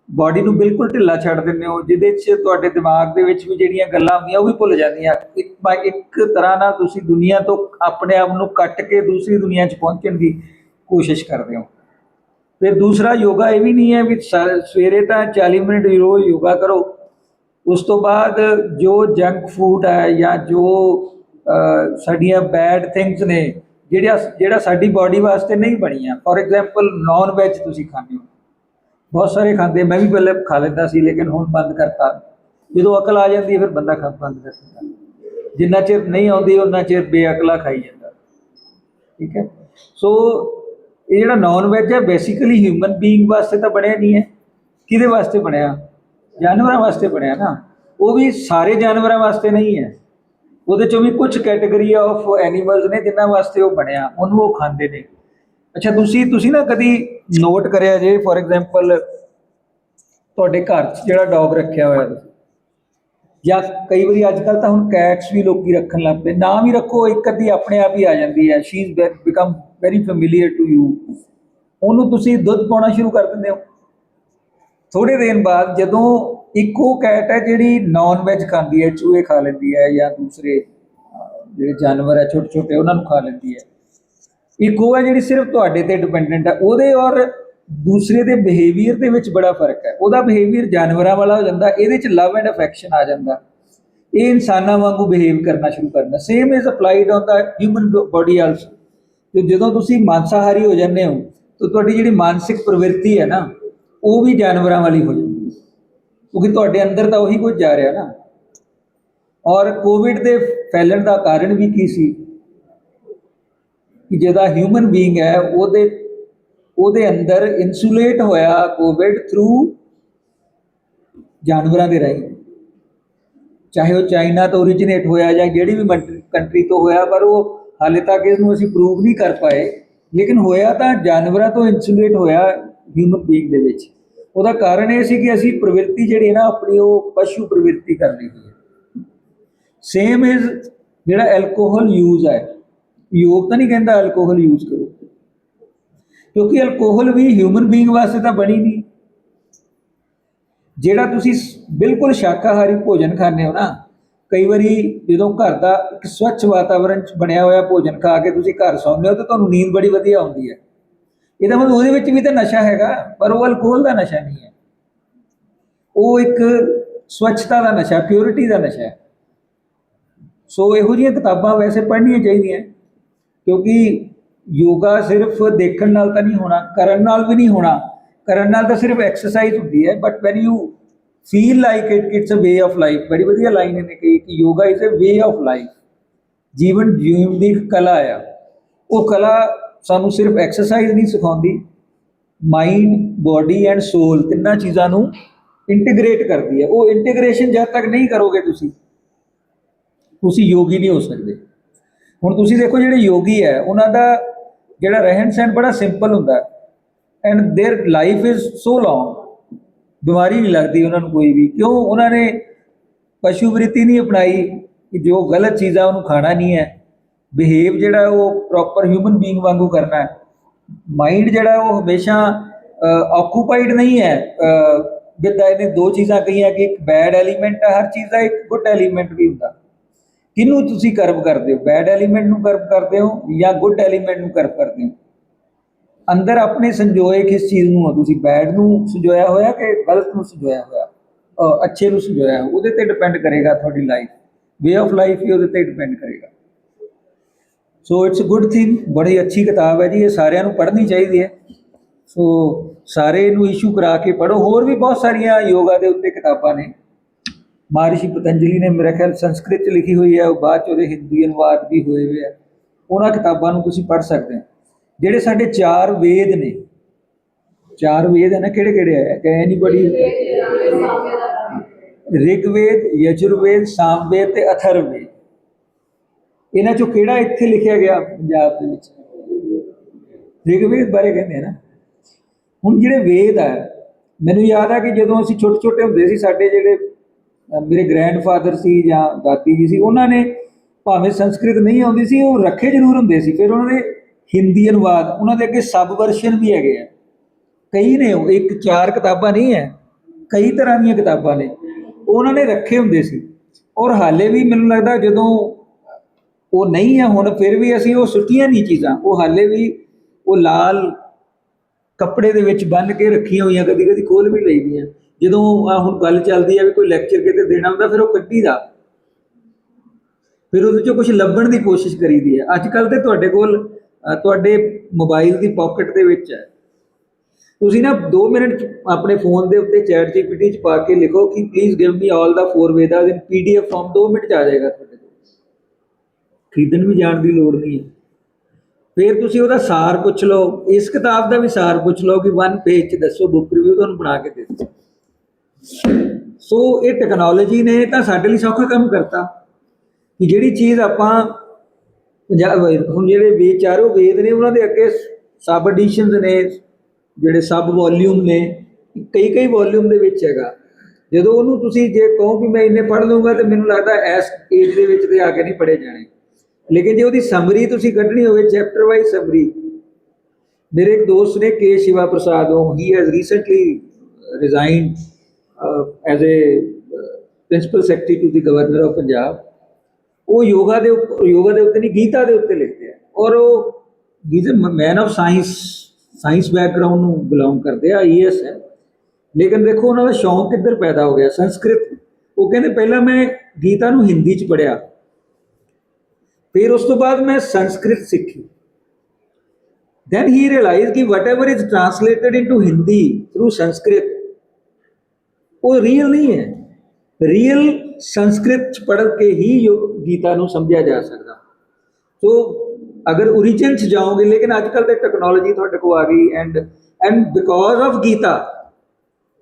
ਬਾਡੀ ਨੂੰ ਬਿਲਕੁਲ ਢਿੱਲਾ ਛੱਡ ਦਿੰਦੇ ਹੋ, ਜਿਹਦੇ 'ਚ ਤੁਹਾਡੇ ਦਿਮਾਗ ਦੇ ਵਿੱਚ ਵੀ ਜਿਹੜੀਆਂ ਗੱਲਾਂ ਹੁੰਦੀਆਂ ਉਹ ਵੀ ਭੁੱਲ ਜਾਂਦੀਆਂ। ਇੱਕ ਤਰ੍ਹਾਂ ਨਾਲ ਤੁਸੀਂ ਦੁਨੀਆ ਤੋਂ ਆਪਣੇ ਆਪ ਨੂੰ ਕੱਟ ਕੇ ਦੂਸਰੀ ਦੁਨੀਆ 'ਚ ਪਹੁੰਚਣ ਦੀ ਕੋਸ਼ਿਸ਼ ਕਰਦੇ ਹੋ। ਫਿਰ ਦੂਸਰਾ ਯੋਗਾ ਇਹ ਵੀ ਨਹੀਂ ਹੈ ਵੀ ਸਵੇਰੇ ਤਾਂ 40 ਮਿੰਟ ਰੋਜ਼ ਯੋਗਾ ਕਰੋ, ਉਸ ਤੋਂ ਬਾਅਦ ਜੋ ਜੰਕ ਫੂਡ ਹੈ ਜਾਂ ਜੋ ਸਾਡੀਆਂ ਬੈਡ ਥਿੰਗਸ ਨੇ ਜਿਹੜਾ ਸਾਡੀ ਬਾਡੀ ਵਾਸਤੇ ਨਹੀਂ ਬਣੀਆਂ, ਫੋਰ ਐਗਜ਼ਾਮਪਲ ਨੌਨ ਵੈਜ ਤੁਸੀਂ ਖਾਂਦੇ ਹੋ, ਬਹੁਤ ਸਾਰੇ ਖਾਂਦੇ, ਮੈਂ ਵੀ ਪਹਿਲੇ ਖਾ ਲੈਂਦਾ ਸੀ ਲੇਕਿਨ ਹੁਣ ਬੰਦ ਕਰਤਾ। ਜਦੋਂ ਅਕਲ ਆ ਜਾਂਦੀ ਹੈ ਫਿਰ ਬੰਦਾ ਬੰਦ ਕਰ ਦਿੰਦਾ। ਜਿੰਨਾ ਚਿਰ ਨਹੀਂ ਆਉਂਦੀ ਉਹਨਾਂ ਚਿਰ ਬੇਅਕਲਾ ਖਾਈ ਜਾਂਦਾ। ਠੀਕ ਹੈ। ਸੋ ਇਹ ਜਿਹੜਾ ਨਾਨ ਵੈਜ ਹੈ ਬੇਸਿਕਲੀ ਹਿਊਮਨ ਬੀਇੰਗ ਵਾਸਤੇ ਤਾਂ ਬਣਿਆ ਨਹੀਂ ਹੈ। ਕਿਹਦੇ ਵਾਸਤੇ ਬਣਿਆ? ਜਾਨਵਰਾਂ ਵਾਸਤੇ ਬਣਿਆ ਨਾ। ਉਹ ਵੀ ਸਾਰੇ ਜਾਨਵਰਾਂ ਵਾਸਤੇ ਨਹੀਂ ਹੈ, ਉਹਦੇ ਚੋਂ ਵੀ ਕੁਝ ਕੈਟੇਗਰੀ ਆਫ ਐਨੀਮਲਸ ਨੇ ਜਿਨ੍ਹਾਂ ਵਾਸਤੇ ਉਹ ਬਣਿਆ, ਉਹਨੂੰ ਉਹ ਖਾਂਦੇ ਨੇ। ਅੱਛਾ, ਤੁਸੀਂ ਨਾ ਕਦੀ ਨੋਟ ਕਰਿਆ ਜੇ ਫੋਰ ਐਗਜ਼ਾਮਪਲ ਤੁਹਾਡੇ ਘਰ 'ਚ ਜਿਹੜਾ ਡੌਗ ਰੱਖਿਆ ਹੋਇਆ ਤੁਸੀਂ, ਜਾਂ ਕਈ ਵਾਰੀ ਅੱਜ ਕੱਲ੍ਹ ਤਾਂ ਹੁਣ ਕੈਟਸ ਵੀ ਲੋਕੀ ਰੱਖਣ ਲੱਗ ਪਏ, ਨਾ ਵੀ ਰੱਖੋ ਇੱਕ ਅੱਧੀ ਆਪਣੇ ਆਪ ਹੀ ਆ ਜਾਂਦੀ ਹੈ, she is become very familiar to you. ਉਹਨੂੰ ਤੁਸੀਂ ਦੁੱਧ ਪਾਉਣਾ ਸ਼ੁਰੂ ਕਰ ਦਿੰਦੇ ਹੋ। ਥੋੜ੍ਹੇ ਦਿਨ ਬਾਅਦ ਜਦੋਂ ਇੱਕ ਉਹ ਕੈਟ ਹੈ ਜਿਹੜੀ ਨਾਨ ਵੈਜ ਖਾਂਦੀ ਹੈ, ਚੂਹੇ ਖਾ ਲੈਂਦੀ ਹੈ ਜਾਂ ਦੂਸਰੇ ਜਿਹੜੇ ਜਾਨਵਰ ਹੈ ਛੋਟੇ ਛੋਟੇ ਉਹਨਾਂ ਨੂੰ ਖਾ ਲੈਂਦੀ ਹੈ, ਇੱਕ ਉਹ ਹੈ ਜਿਹੜੀ ਸਿਰਫ ਤੁਹਾਡੇ ਤੇ ਡਿਪੈਂਡੈਂਟ ਹੈ। ਉਹਦੇ ਔਰ ਦੂਸਰੇ ਦੇ ਬਿਹੇਵੀਅਰ ਦੇ ਵਿੱਚ ਬੜਾ ਫਰਕ ਹੈ। ਉਹਦਾ ਬਿਹੇਵੀਅਰ ਜਾਨਵਰਾਂ ਵਾਲਾ ਹੋ ਜਾਂਦਾ, ਇਹਦੇ 'ਚ ਲਵ ਐਂਡ ਅਫੈਕਸ਼ਨ ਆ ਜਾਂਦਾ, ਇਹ ਇਨਸਾਨਾਂ ਵਾਂਗੂ ਬਿਹੇਵ ਕਰਨਾ ਸ਼ੁਰੂ ਕਰਨਾ। Same is applied on the human body also. ਤੇ ਜਦੋਂ ਤੁਸੀਂ ਮਾਂਸਾਹਾਰੀ ਹੋ ਜਾਂਦੇ ਹੋ ਤਾਂ ਤੁਹਾਡੀ ਜਿਹੜੀ ਮਾਨਸਿਕ ਪ੍ਰਵਿਰਤੀ ਹੈ ਨਾ ਉਹ ਵੀ ਜਾਨਵਰਾਂ ਵਾਲੀ ਹੋ ਜਾਂਦੀ ਹੈ, ਕਿਉਂਕਿ ਤੁਹਾਡੇ ਅੰਦਰ ਤਾਂ ਉਹੀ ਕੁਝ ਜਾ ਰਿਹਾ ਨਾ। ਔਰ ਕੋਵਿਡ ਦੇ ਫੈਲਣ ਦਾ ਕਾਰਨ ਵੀ ਕੀ ਸੀ ਕਿ ਜਿਹੜਾ ਹਿਊਮਨ ਬੀਇੰਗ ਹੈ ਉਹਦੇ ਅੰਦਰ ਇਨਸੂਲੇਟ ਹੋਇਆ ਕੋਵਿਡ ਥਰੂ ਜਾਨਵਰਾਂ ਦੇ ਰਾਹੀਂ, ਚਾਹੇ ਉਹ ਚਾਈਨਾ ਤੋਂ ਓਰੀਜਿਨੇਟ ਹੋਇਆ ਜਾਂ ਜਿਹੜੀ ਵੀ ਕੰਟਰੀ ਤੋਂ ਹੋਇਆ, ਪਰ ਉਹ ਹਾਲੇ ਤੱਕ ਇਸ ਨੂੰ ਅਸੀਂ ਪ੍ਰੂਵ ਨਹੀਂ ਕਰ ਪਾਏ, ਲੇਕਿਨ ਹੋਇਆ ਤਾਂ ਜਾਨਵਰਾਂ ਤੋਂ ਇਨਸੂਲੇਟ ਹੋਇਆ ਹਿਊਮਨ ਬੀਇੰਗ ਦੇ ਵਿੱਚ। ਉਹਦਾ ਕਾਰਨ ਇਹ ਸੀ ਕਿ ਅਸੀਂ ਪ੍ਰਵਿਰਤੀ ਜਿਹੜੀ ਨਾ ਆਪਣੀ ਉਹ ਪਸ਼ੂ ਪ੍ਰਵਿਰਤੀ ਕਰ ਲਈ ਹੋਈ ਹੈ। ਸੇਮ ਇਜ਼ ਜਿਹੜਾ ਐਲਕੋਹਲ ਯੂਜ਼ ਹੈ, ਯੋਗ ਤਾਂ ਨਹੀਂ ਕਹਿੰਦਾ ਐਲਕੋਹਲ ਯੂਜ਼ ਕਰੋ, ਕਿਉਂਕਿ ਐਲਕੋਹਲ ਵੀ ਹਿਊਮਨ ਬੀਇੰਗ ਵਾਸਤੇ ਤਾਂ ਬਣੀ ਨਹੀਂ। ਜਿਹੜਾ ਤੁਸੀਂ ਬਿਲਕੁਲ ਸ਼ਾਕਾਹਾਰੀ ਭੋਜਨ ਖਾਂਦੇ ਹੋ ਨਾ, ਕਈ ਵਾਰੀ ਜਦੋਂ ਘਰ ਦਾ ਇੱਕ ਸਵੱਛ ਵਾਤਾਵਰਨ 'ਚ ਬਣਿਆ ਹੋਇਆ ਭੋਜਨ ਖਾ ਕੇ ਤੁਸੀਂ ਘਰ ਸੌਂਦੇ ਹੋ ਤਾਂ ਤੁਹਾਨੂੰ ਨੀਂਦ ਬੜੀ ਵਧੀਆ ਆਉਂਦੀ ਹੈ। ਇਹਦਾ ਮਤਲਬ ਉਹਦੇ ਵਿੱਚ ਵੀ ਤਾਂ ਨਸ਼ਾ ਹੈਗਾ, ਪਰ ਉਹ ਅਲਕੋਹਲ ਦਾ ਨਸ਼ਾ ਨਹੀਂ ਹੈ, ਉਹ ਇੱਕ ਸਵੱਛਤਾ ਦਾ ਨਸ਼ਾ, ਪਿਓਰਿਟੀ ਦਾ ਨਸ਼ਾ ਹੈ। ਸੋ ਇਹੋ ਜਿਹੀਆਂ ਕਿਤਾਬਾਂ ਵੈਸੇ ਪੜ੍ਹਨੀਆਂ ਚਾਹੀਦੀਆਂ, ਕਿਉਂਕਿ ਯੋਗਾ ਸਿਰਫ ਦੇਖਣ ਨਾਲ ਤਾਂ ਨਹੀਂ ਹੋਣਾ, ਕਰਨ ਨਾਲ ਵੀ ਨਹੀਂ ਹੋਣਾ। ਕਰਨ ਨਾਲ ਤਾਂ ਸਿਰਫ ਐਕਸਰਸਾਈਜ਼ ਹੁੰਦੀ ਹੈ, but when you feel like it's a way of life. ਬੜੀ ਵਧੀਆ ਲਾਈਨ ਇਹਨੇ ਕਹੀ ਕਿ yoga is a way of life, ਜੀਵਨ ਜੀਉਣ ਦੀ ਕਲਾ ਆ। ਉਹ ਕਲਾ ਸਾਨੂੰ ਸਿਰਫ ਐਕਸਰਸਾਈਜ਼ ਨਹੀਂ ਸਿਖਾਉਂਦੀ, ਮਾਈਂਡ, ਬੋਡੀ ਐਂਡ ਸੋਲ ਤਿੰਨਾਂ ਚੀਜ਼ਾਂ ਨੂੰ ਇੰਟੀਗ੍ਰੇਟ ਕਰਦੀ ਹੈ। ਉਹ ਇੰਟੀਗ੍ਰੇਸ਼ਨ ਜਦ ਤੱਕ ਨਹੀਂ ਕਰੋਗੇ ਤੁਸੀਂ ਯੋਗੀ ਨਹੀਂ ਹੋ ਸਕਦੇ। ਹੁਣ ਤੁਸੀਂ ਦੇਖੋ ਜਿਹੜੇ ਯੋਗੀ ਹੈ ਉਹਨਾਂ ਦਾ ਜਿਹੜਾ ਰਹਿਣ ਸਹਿਣ ਬੜਾ ਸਿੰਪਲ ਹੁੰਦਾ, and their life is so long, ਬਿਮਾਰੀ ਨਹੀਂ ਲੱਗਦੀ ਉਹਨਾਂ ਨੂੰ ਕੋਈ ਵੀ। ਕਿਉਂ? ਉਹਨਾਂ ਨੇ ਪਸ਼ੂ ਵ੍ਰਿਤੀ ਨਹੀਂ ਅਪਣਾਈ ਕਿ ਜੋ ਗਲਤ ਚੀਜ਼ਾਂ ਉਹਨੂੰ ਖਾਣਾ ਨਹੀਂ ਹੈ, ਬਿਹੇਵ ਜਿਹੜਾ ਉਹ ਪ੍ਰੋਪਰ ਹਿਊਮਨ ਬੀਇੰਗ ਵਾਂਗੂ ਕਰਨਾ ਹੈ, ਮਾਈਂਡ ਜਿਹੜਾ ਉਹ ਹਮੇਸ਼ਾ ਆਕੂਪਾਈਡ ਨਹੀਂ ਹੈ। ਜਿੱਦਾਂ ਇਹਨੇ ਦੋ ਚੀਜ਼ਾਂ ਕਹੀਆਂ ਕਿ ਇੱਕ ਬੈਡ ਐਲੀਮੈਂਟ ਹੈ ਹਰ ਚੀਜ਼ ਦਾ, ਇੱਕ ਗੁੱਡ ਐਲੀਮੈਂਟ ਵੀ ਹੁੰਦਾ। ਕਿਹਨੂੰ ਤੁਸੀਂ ਕਰਵ ਕਰਦੇ ਹੋ? ਬੈਡ ਐਲੀਮੈਂਟ ਨੂੰ ਕਰਵ ਕਰਦੇ ਹੋ ਜਾਂ ਗੁੱਡ ਐਲੀਮੈਂਟ ਨੂੰ ਕਰਵ ਕਰਦੇ ਹੋ? ਅੰਦਰ ਆਪਣੇ ਸੰਜੋਏ ਕਿਸ ਚੀਜ਼ ਨੂੰ ਹੋ ਤੁਸੀਂ? ਬੈਡ ਨੂੰ ਸੰਜੋਇਆ ਹੋਇਆ ਕਿ ਗਲਤ ਨੂੰ ਸੰਜੋਇਆ ਹੋਇਆ, ਅੱਛੇ ਨੂੰ ਸੰਜੋਇਆ? ਉਹਦੇ ਤੇ ਡਿਪੈਂਡ ਕਰੇਗਾ ਤੁਹਾਡੀ ਲਾਈਫ, ਵੇ ਆਫ ਲਾਈਫ ਹੀ ਉਹਦੇ ਤੇ ਡਿਪੈਂਡ ਕਰੇਗਾ। So it's a good thing, ਬੜੀ ਅੱਛੀ ਕਿਤਾਬ ਹੈ ਜੀ, ਇਹ ਸਾਰਿਆਂ ਨੂੰ ਪੜ੍ਹਨੀ ਚਾਹੀਦੀ ਹੈ। ਸੋ ਸਾਰੇ ਇਹਨੂੰ ਇਸ਼ੂ ਕਰਾ ਕੇ ਪੜ੍ਹੋ। ਹੋਰ ਵੀ ਬਹੁਤ ਸਾਰੀਆਂ ਯੋਗਾ ਦੇ ਉੱਤੇ ਕਿਤਾਬਾਂ ਨੇ, ਮਹਰਿਸ਼ੀ ਪਤੰਜਲੀ ਨੇ ਮੇਰੇ ਖਿਆਲ ਸੰਸਕ੍ਰਿਤ 'ਚ ਲਿਖੀ ਹੋਈ ਹੈ, ਉਹ ਬਾਅਦ 'ਚ ਉਹਦੇ ਹਿੰਦੀ ਅਨੁਵਾਦ ਵੀ ਹੋਏ ਹੋਏ ਆ, ਉਹਨਾਂ ਕਿਤਾਬਾਂ ਨੂੰ ਤੁਸੀਂ ਪੜ੍ਹ ਸਕਦੇ ਹੋ। ਜਿਹੜੇ ਸਾਡੇ 4 ਵੇਦ ਨੇ, 4 ਵੇਦ ਹੈ ਨਾ, ਕਿਹੜੇ ਕਿਹੜੇ ਹੈ? ਕਿ ਐਨੀਬਡੀ? ਰਿਗਵੇਦ, ਯਜੁਰਵੇਦ, ਸਾਮਵੇਦ ਤੇ ਅਥਰਵਵੇਦ। ਇਹਨਾਂ 'ਚੋਂ ਕਿਹੜਾ ਇੱਥੇ ਲਿਖਿਆ ਗਿਆ ਪੰਜਾਬ ਦੇ ਵਿੱਚ? ਰਿਗਵੇਦ ਬਾਰੇ ਕਹਿੰਦੇ ਨਾ। ਹੁਣ ਜਿਹੜੇ ਵੇਦ ਹੈ, ਮੈਨੂੰ ਯਾਦ ਹੈ ਕਿ ਜਦੋਂ ਅਸੀਂ ਛੋਟੇ ਛੋਟੇ ਹੁੰਦੇ ਸੀ, ਸਾਡੇ ਜਿਹੜੇ ਮੇਰੇ ਗ੍ਰੈਂਡਫਾਦਰ ਸੀ ਜਾਂ ਦਾਦੀ ਜੀ ਸੀ, ਉਹਨਾਂ ਨੇ ਭਾਵੇਂ ਸੰਸਕ੍ਰਿਤ ਨਹੀਂ ਆਉਂਦੀ ਸੀ, ਉਹ ਰੱਖੇ ਜ਼ਰੂਰ ਹੁੰਦੇ ਸੀ। ਫਿਰ ਉਹਨਾਂ ਦੇ ਹਿੰਦੀ ਅਨੁਵਾਦ, ਉਹਨਾਂ ਦੇ ਅੱਗੇ ਸਬ ਵਰਸ਼ਨ ਵੀ ਹੈਗੇ ਆ, ਕਈ ਨੇ, ਉਹ 1-4 ਕਿਤਾਬਾਂ ਨਹੀਂ ਹੈ, ਕਈ ਤਰ੍ਹਾਂ ਦੀਆਂ ਕਿਤਾਬਾਂ ਨੇ, ਉਹਨਾਂ ਨੇ ਰੱਖੇ ਹੁੰਦੇ ਸੀ। ਔਰ ਹਾਲੇ ਵੀ ਮੈਨੂੰ ਲੱਗਦਾ ਜਦੋਂ ਉਹ ਨਹੀਂ ਹੈ ਹੁਣ, ਫਿਰ ਵੀ ਅਸੀਂ ਉਹ ਸੁੱਟੀਆਂ ਨਹੀਂ ਚੀਜ਼ਾਂ, ਉਹ ਹਾਲੇ ਵੀ ਉਹ ਲਾਲ ਕੱਪੜੇ ਦੇ ਵਿੱਚ ਬੰਨ੍ਹ ਕੇ ਰੱਖੀਆਂ ਹੋਈਆਂ, ਕਦੀ ਕਦੀ ਖੋਲ੍ਹ ਵੀ ਲਈ ਦੀਆਂ। ਜਦੋਂ ਹੁਣ ਗੱਲ ਚੱਲਦੀ ਹੈ ਵੀ ਕੋਈ ਲੈਕਚਰ ਕਿਤੇ ਦੇਣਾ ਹੁੰਦਾ, ਫਿਰ ਉਹ ਕੱਢੀ ਦਾ, ਫਿਰ ਉਹਦੇ 'ਚੋਂ ਕੁਛ ਲੱਭਣ ਦੀ ਕੋਸ਼ਿਸ਼ ਕਰੀਦੀ ਹੈ। ਅੱਜ ਕੱਲ੍ਹ ਤੇ ਤੁਹਾਡੇ ਕੋਲ ਤੁਹਾਡੇ ਮੋਬਾਈਲ ਦੀ ਪਾਕਟ ਦੇ ਵਿੱਚ ਹੈ, ਤੁਸੀਂ ਨਾ 2 ਮਿੰਟ ਆਪਣੇ ਫੋਨ ਦੇ ਉੱਤੇ ਚੈਟ ਜੀਪੀਟੀ 'ਚ ਪਾ ਕੇ ਲਿਖੋ ਕਿ please give me all the 4 Vedas in PDF form, 2 minute 'ਚ ਆ ਜਾਏਗਾ ਤੁਹਾਡੇ ਕੋਲ। ਖਰੀਦਣ ਵੀ ਜਾਣ ਦੀ ਲੋੜ ਨਹੀਂ ਹੈ। ਫਿਰ ਤੁਸੀਂ ਉਹਦਾ ਸਾਰ ਪੁੱਛ ਲਓ, ਇਸ ਕਿਤਾਬ ਦਾ ਵੀ ਸਾਰ ਪੁੱਛ ਲਓ ਕਿ 1 ਪੇਜ 'ਚ ਦੱਸੋ, ਬੁੱਕ ਰਿਵਿਊ ਤੁਹਾਨੂੰ ਬਣਾ ਕੇ ਦੇ ਦਿਓ। ਸੋ ਇਹ ਟੈਕਨੋਲੋਜੀ ਨੇ ਤਾਂ ਸਾਡੇ ਲਈ ਸੌਖਾ ਕੰਮ ਕਰਤਾ ਕਿ ਜਿਹੜੀ ਚੀਜ਼ ਆਪਾਂ ਹੁਣ ਜਿਹੜੇ ਚਾਰੋਂ ਵੇਦ ਨੇ ਉਹਨਾਂ ਦੇ ਅੱਗੇ ਸਬ ਐਡੀਸ਼ਨਸ ਨੇ, ਜਿਹੜੇ ਸਬ ਵੋਲਿਊਮ ਨੇ, ਕਈ ਕਈ ਵੋਲਿਊਮ ਦੇ ਵਿੱਚ ਹੈਗਾ। ਜਦੋਂ ਉਹਨੂੰ ਤੁਸੀਂ ਜੇ ਕਹੋ ਕਿ ਮੈਂ ਇੰਨੇ ਪੜ੍ਹ ਲਊਂਗਾ ਤਾਂ ਮੈਨੂੰ ਲੱਗਦਾ ਇਸ ਏਜ ਦੇ ਵਿੱਚ ਤੇ ਆ ਕੇ ਨਹੀਂ ਪੜ੍ਹੇ ਜਾਣੇ। ਲੇਕਿਨ ਜੇ ਉਹਦੀ ਸਮਰੀ ਤੁਸੀਂ ਕੱਢਣੀ ਹੋਵੇ, ਚੈਪਟਰ ਵਾਈਜ਼ ਸਮਰੀ, ਮੇਰੇ ਇੱਕ ਦੋਸਤ ਨੇ K Shiva Prasad, he has recently resigned as a principal secretary to the governor of Punjab. ਉਹ ਯੋਗਾ ਦੇ ਉੱਤੇ ਨਹੀਂ, ਗੀਤਾ ਦੇ ਉੱਤੇ ਲਿਖਦੇ ਆ, ਔਰ ਉਹ he is a man of science background ਨੂੰ ਬਿਲੋਂਗ ਕਰਦੇ ਆ, IAS ਹੈ। ਲੇਕਿਨ ਦੇਖੋ ਉਹਨਾਂ ਦਾ ਸ਼ੌਂਕ ਕਿੱਧਰ ਪੈਦਾ ਹੋ ਗਿਆ, ਸੰਸਕ੍ਰਿਤ। ਉਹ ਕਹਿੰਦੇ ਪਹਿਲਾਂ ਮੈਂ ਗੀਤਾ ਨੂੰ ਹਿੰਦੀ 'ਚ ਪੜ੍ਹਿਆ, ਫਿਰ ਉਸ ਤੋਂ ਬਾਅਦ ਮੈਂ ਸੰਸਕ੍ਰਿਤ ਸਿੱਖੀ। then he realized ਕਿ whatever is translated into Hindi through Sanskrit ਉਹ ਰੀਅਲ ਨਹੀਂ ਹੈ। ਰੀਅਲ ਸੰਸਕ੍ਰਿਤ 'ਚ ਪੜ੍ਹ ਕੇ ਹੀ ਗੀਤਾ ਨੂੰ ਸਮਝਿਆ ਜਾ ਸਕਦਾ। ਸੋ ਅਗਰ ਓਰੀਜਨ 'ਚ ਜਾਓਗੇ, ਲੇਕਿਨ ਅੱਜ ਕੱਲ੍ਹ ਤੇ ਟੈਕਨੋਲੋਜੀ ਤੁਹਾਡੇ ਕੋਲ ਆ ਗਈ, and because of Gita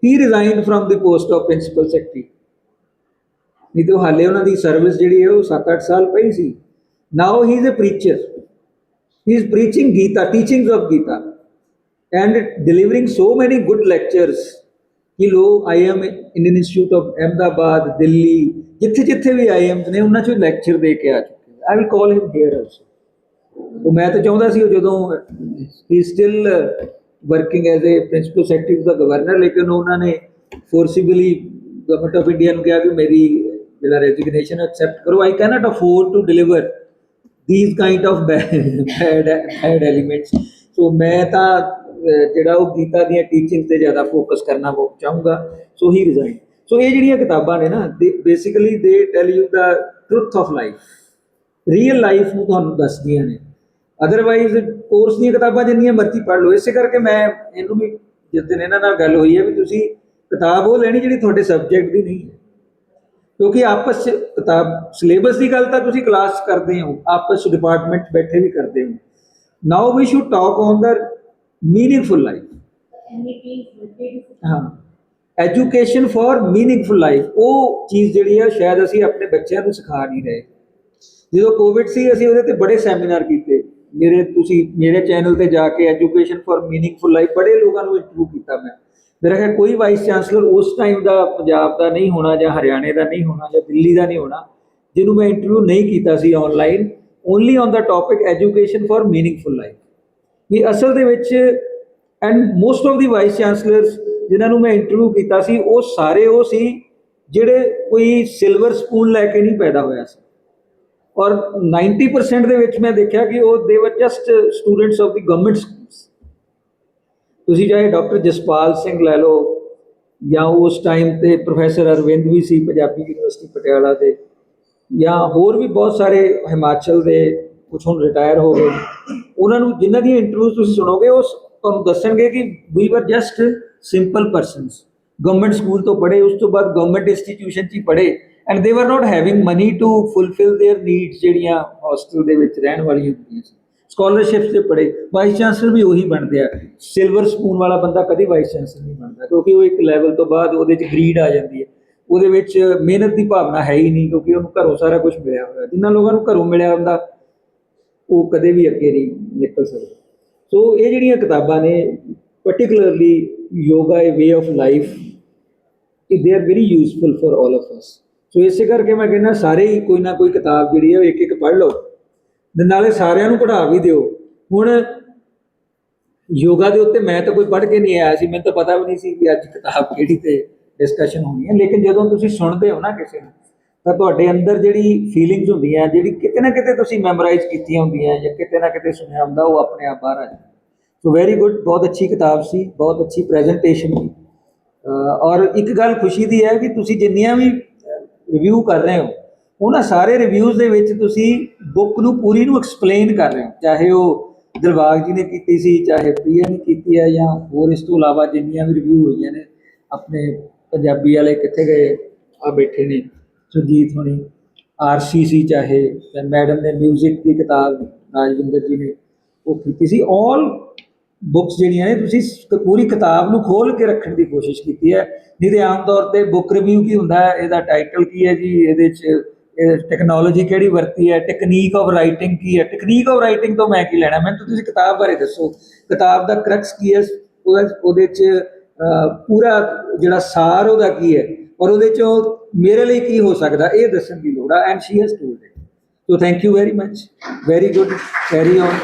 he resigned from the post of principal secretary. ਨਹੀਂ ਤਾਂ ਹਾਲੇ ਉਹਨਾਂ ਦੀ ਸਰਵਿਸ ਜਿਹੜੀ ਹੈ ਉਹ 7-8 ਸਾਲ ਪਈ ਸੀ। Now he is a preacher, he is preaching Gita, teachings of Gita, and delivering so many good lectures कि लोग IIM Indian Institute of Ahmedabad, Delhi, जिथे भी IIMs ने उन्होंने चो लेक्चर दे के आ चुके हैं। I will call him here also। तो मैं तो चाहता सी जो he is still working as a principal secretary of the governor, लेकिन उन्होंने forcibly गवर्नमेंट ऑफ इंडिया ने कहा कि मेरी मेरा रेजिग्नेशन एक्सेप्ट करो, I cannot afford to deliver these kind of bad elements। सो मैं ਤਾਂ ਜਿਹੜਾ ਉਹ ਗੀਤਾ ਦੀਆਂ ਟੀਚਿੰਗ ਤੇ ਜ਼ਿਆਦਾ ਫੋਕਸ ਕਰਨਾ ਚਾਹੂੰਗਾ। ਸੋ ਹੀ ਰਿਜ਼ਾਈਨ। ਸੋ ਇਹ ਜਿਹੜੀਆਂ ਕਿਤਾਬਾਂ ਨੇ ਨਾ, ਬੇਸਿਕਲੀ ਦੇ tell you the truth of life, real life ਨੂੰ ਤੁਹਾਨੂੰ ਦੱਸਦੀਆਂ ਨੇ। ਅਦਰਵਾਈਜ਼ ਕੋਰਸ ਦੀਆਂ ਕਿਤਾਬਾਂ ਜਿੰਨੀਆਂ ਮਰਜ਼ੀ ਪੜ੍ਹ ਲਓ। ਇਸੇ ਕਰਕੇ ਮੈਂ ਇਹਨੂੰ ਵੀ, ਜਿਸ ਦਿਨ ਇਹਨਾਂ ਨਾਲ ਗੱਲ ਹੋਈ ਹੈ, ਵੀ ਤੁਸੀਂ ਕਿਤਾਬ ਉਹ ਲੈਣੀ ਜਿਹੜੀ ਤੁਹਾਡੇ ਸਬਜੈਕਟ ਦੀ ਨਹੀਂ ਹੈ, ਕਿਉਂਕਿ ਆਪਸ 'ਚ ਕਿਤਾਬ ਸਿਲੇਬਸ ਦੀ ਗੱਲ ਤਾਂ ਤੁਸੀਂ ਕਲਾਸ 'ਚ ਕਰਦੇ ਹੋ, ਆਪਸ 'ਚ ਡਿਪਾਰਟਮੈਂਟ 'ਚ ਬੈਠੇ ਵੀ ਕਰਦੇ ਹੋ। Now we should talk on the meaningful life. ਹਾਂ, ਐਜੂਕੇਸ਼ਨ ਫॉर ਮੀਨਿੰਗਫੁਲ ਲਾਈਫ, ਉਹ ਚੀਜ਼ ਜਿਹੜੀ ਹੈ ਸ਼ਾਇਦ ਅਸੀਂ ਆਪਣੇ ਬੱਚਿਆਂ ਨੂੰ ਸਿਖਾ ਨਹੀਂ ਰਹੇ। ਜਦੋਂ ਕੋਵਿਡ ਸੀ, ਅਸੀਂ ਉਹਦੇ ਤੇ ਬੜੇ ਸੈਮੀਨਾਰ ਕੀਤੇ। ਤੁਸੀਂ ਮੇਰੇ ਚੈਨਲ ਤੇ ਜਾ ਕੇ ਐਜੂਕੇਸ਼ਨ ਫॉर ਮੀਨਿੰਗਫੁਲ ਲਾਈਫ ਬੜੇ ਲੋਕਾਂ ਨੂੰ ਇੰਟਰਵਿਊ ਕੀਤਾ ਮੈਂ। ਮੇਰਾ ਖਿਆਲ ਕੋਈ ਵਾਈਸ ਚਾਂਸਲਰ ਉਸ ਟਾਈਮ ਦਾ ਪੰਜਾਬ ਦਾ ਨਹੀਂ ਹੋਣਾ, ਜਾਂ ਹਰਿਆਣੇ ਦਾ ਨਹੀਂ ਹੋਣਾ, ਜਾਂ ਦਿੱਲੀ ਦਾ ਨਹੀਂ ਹੋਣਾ, ਜਿਹਨੂੰ ਮੈਂ ਇੰਟਰਵਿਊ ਨਹੀਂ ਕੀਤਾ ਸੀ online, only on the topic education for meaningful life. ਵੀ ਅਸਲ ਦੇ ਵਿੱਚ, and most of the vice chancellors ਜਿਨ੍ਹਾਂ ਨੂੰ ਮੈਂ ਇੰਟਰਵਿਊ ਕੀਤਾ ਸੀ, ਉਹ ਸਾਰੇ ਉਹ ਸੀ ਜਿਹੜੇ ਕੋਈ ਸਿਲਵਰ ਸਪੂਨ ਲੈ ਕੇ ਨਹੀਂ ਪੈਦਾ ਹੋਇਆ ਸੀ। ਔਰ 90% ਦੇ ਵਿੱਚ ਮੈਂ ਦੇਖਿਆ ਕਿ ਉਹ ਦੇ ਵਰ just students of the government schools. ਤੁਸੀਂ ਚਾਹੇ ਡਾਕਟਰ ਜਸਪਾਲ ਸਿੰਘ ਲੈ ਲਓ, ਜਾਂ ਉਸ ਟਾਈਮ ਤੇ ਪ੍ਰੋਫੈਸਰ ਅਰਵਿੰਦ ਵੀ ਸੀ ਪੰਜਾਬੀ ਯੂਨੀਵਰਸਿਟੀ ਪਟਿਆਲਾ ਦੇ, ਜਾਂ ਹੋਰ ਵੀ ਬਹੁਤ ਸਾਰੇ ਹਿਮਾਚਲ ਦੇ, ਕੁਛ ਹੁਣ ਰਿਟਾਇਰ ਹੋ ਗਏ। ਉਹਨਾਂ ਨੂੰ ਜਿਨ੍ਹਾਂ ਦੀਆਂ ਇੰਟਰਵਿਊਜ਼ ਤੁਸੀਂ ਸੁਣੋਗੇ, ਉਹ ਤੁਹਾਨੂੰ ਦੱਸਣਗੇ ਕਿ we were just simple persons, government school ਤੋਂ ਪੜ੍ਹੇ, ਉਸ ਤੋਂ ਬਾਅਦ ਗਵਰਨਮੈਂਟ ਇੰਸਟੀਟਿਊਸ਼ਨ 'ਚ ਹੀ ਪੜ੍ਹੇ, and they were not having money to fulfil their needs, ਜਿਹੜੀਆਂ ਹੋਸਟਲ ਦੇ ਵਿੱਚ ਰਹਿਣ ਵਾਲੀਆਂ ਹੁੰਦੀਆਂ ਸੀ। ਸਕਾਲਰਸ਼ਿਪ 'ਤੇ ਪੜ੍ਹੇ। ਵਾਈਸ ਚਾਂਸਲਰ ਵੀ ਉਹੀ ਬਣਦੇ ਆ। ਸਿਲਵਰ ਸਪੂਨ ਵਾਲਾ ਬੰਦਾ ਕਦੇ ਵਾਈਸ ਚਾਂਸਲਰ ਨਹੀਂ ਬਣਦਾ, ਕਿਉਂਕਿ ਉਹ ਇੱਕ ਲੈਵਲ ਤੋਂ ਬਾਅਦ ਉਹਦੇ 'ਚ ਗਰੀਡ ਆ ਜਾਂਦੀ ਹੈ, ਉਹਦੇ ਵਿੱਚ ਮਿਹਨਤ ਦੀ ਭਾਵਨਾ ਹੈ ਹੀ ਨਹੀਂ, ਕਿਉਂਕਿ ਉਹਨੂੰ ਘਰੋਂ ਸਾਰਾ ਕੁਝ ਮਿਲਿਆ ਹੋਇਆ। ਜਿਨ੍ਹਾਂ ਲੋਕਾਂ ਨੂੰ ਘਰੋਂ ਮਿਲਿਆ ਹੁੰਦਾ ਉਹ ਕਦੇ ਵੀ ਅੱਗੇ ਨਹੀਂ ਨਿਕਲ ਸਕਦੇ। ਸੋ ਇਹ ਜਿਹੜੀਆਂ ਕਿਤਾਬਾਂ ਨੇ, particularly yoga a way of life, they are very useful for all of us। ਸੋ ਇਸੇ ਕਰਕੇ ਮੈਂ ਕਹਿੰਦਾ ਸਾਰੇ ਹੀ ਕੋਈ ਨਾ ਕੋਈ ਕਿਤਾਬ ਜਿਹੜੀ ਹੈ ਉਹ ਇੱਕ ਪੜ੍ਹ ਲਓ, ਤੇ ਨਾਲੇ ਸਾਰਿਆਂ ਨੂੰ ਪੜ੍ਹਾ ਵੀ ਦਿਓ। ਹੁਣ ਯੋਗਾ ਦੇ ਉੱਤੇ ਮੈਂ ਤਾਂ ਕੋਈ ਪੜ੍ਹ ਕੇ ਨਹੀਂ ਆਇਆ ਸੀ, ਮੈਨੂੰ ਤਾਂ ਪਤਾ ਵੀ ਨਹੀਂ ਸੀ ਕਿ ਅੱਜ ਕਿਤਾਬ ਕਿਹੜੀ ਤੇ ਡਿਸਕਸ਼ਨ ਹੋਣੀ ਹੈ। ਲੇਕਿਨ ਜਦੋਂ ਤੁਸੀਂ ਸੁਣਦੇ ਹੋ ਨਾ ਕਿਸੇ ਨੂੰ, ਤਾਂ ਤੁਹਾਡੇ ਅੰਦਰ ਜਿਹੜੀ ਫੀਲਿੰਗਸ ਹੁੰਦੀਆਂ, ਜਿਹੜੀ ਕਿਤੇ ਨਾ ਕਿਤੇ ਤੁਸੀਂ ਮੈਮੋਰਾਈਜ਼ ਕੀਤੀਆਂ ਹੁੰਦੀਆਂ, ਜਾਂ ਕਿਤੇ ਨਾ ਕਿਤੇ ਸੁਣਿਆ ਹੁੰਦਾ, ਉਹ ਆਪਣੇ ਆਪ ਬਾਹਰ ਆ ਜਾਂਦਾ। ਸੋ ਵੈਰੀ ਗੁੱਡ, ਬਹੁਤ ਅੱਛੀ ਕਿਤਾਬ ਸੀ, ਬਹੁਤ ਅੱਛੀ ਪ੍ਰੈਜੈਂਟੇਸ਼ਨ ਸੀ। ਔਰ ਇੱਕ ਗੱਲ ਖੁਸ਼ੀ ਦੀ ਹੈ ਕਿ ਤੁਸੀਂ ਜਿੰਨੀਆਂ ਵੀ ਰਿਵਿਊ ਕਰ ਰਹੇ ਹੋ, ਉਹਨਾਂ ਸਾਰੇ ਰਿਵਿਊਜ਼ ਦੇ ਵਿੱਚ ਤੁਸੀਂ ਬੁੱਕ ਨੂੰ ਪੂਰੀ ਨੂੰ ਐਕਸਪਲੇਨ ਕਰ ਰਹੇ ਹੋ। ਚਾਹੇ ਉਹ ਦਿਲਬਾਗ ਜੀ ਨੇ ਕੀਤੀ ਸੀ, ਚਾਹੇ ਪ੍ਰਿਆ ਨੇ ਕੀਤੀ ਹੈ, ਜਾਂ ਹੋਰ ਇਸ ਤੋਂ ਇਲਾਵਾ ਜਿੰਨੀਆਂ ਵੀ ਰਿਵਿਊ ਹੋਈਆਂ ਨੇ। ਆਪਣੇ ਪੰਜਾਬੀ ਵਾਲੇ ਕਿੱਥੇ ਗਏ, ਆ ਬੈਠੇ ਨੇ ਸੁਰਜੀਤ ਹੋਣੀ, RCC ਚਾਹੇ ਜਾਂ ਮੈਡਮ ਨੇ ਮਿਊਜ਼ਿਕ ਦੀ ਕਿਤਾਬ ਰਾਜਵਿੰਦਰ ਜੀ ਨੇ ਉਹ ਕੀਤੀ ਸੀ। ਆਲ ਬੁੱਕਸ ਜਿਹੜੀਆਂ ਨੇ ਤੁਸੀਂ ਪੂਰੀ ਕਿਤਾਬ ਨੂੰ ਖੋਲ ਕੇ ਰੱਖਣ ਦੀ ਕੋਸ਼ਿਸ਼ ਕੀਤੀ ਹੈ। ਨਹੀਂ ਤੇ ਆਮ ਤੌਰ ਤੇ ਬੁੱਕ ਰਿਵਿਊ ਕੀ ਹੁੰਦਾ ਹੈ, ਇਹਦਾ ਟਾਈਟਲ ਕੀ ਹੈ ਜੀ, ਇਹਦੇ 'ਚ ਟੈਕਨੋਲੋਜੀ ਕਿਹੜੀ ਵਰਤੀ ਹੈ, ਟੈਕਨੀਕ ਆਫ ਰਾਈਟਿੰਗ ਕੀ ਹੈ। ਟੈਕਨੀਕ ਆਫ ਰਾਈਟਿੰਗ ਤੋਂ ਮੈਂ ਕੀ ਲੈਣਾ, ਮੈਨੂੰ ਤਾਂ ਤੁਸੀਂ ਕਿਤਾਬ ਬਾਰੇ ਦੱਸੋ, ਕਿਤਾਬ ਦਾ ਕਰਕਸ ਕੀ ਹੈ, ਉਹਦੇ 'ਚ ਪੂਰਾ ਜਿਹੜਾ ਸਾਰ ਉਹਦਾ ਕੀ ਹੈ, ਔਰ ਉਹਦੇ 'ਚੋਂ ਮੇਰੇ ਲਈ ਕੀ ਹੋ ਸਕਦਾ, ਇਹ ਦੱਸਣ ਦੀ ਲੋੜ ਆ। And she has told it. So thank you very much, very good, carry on.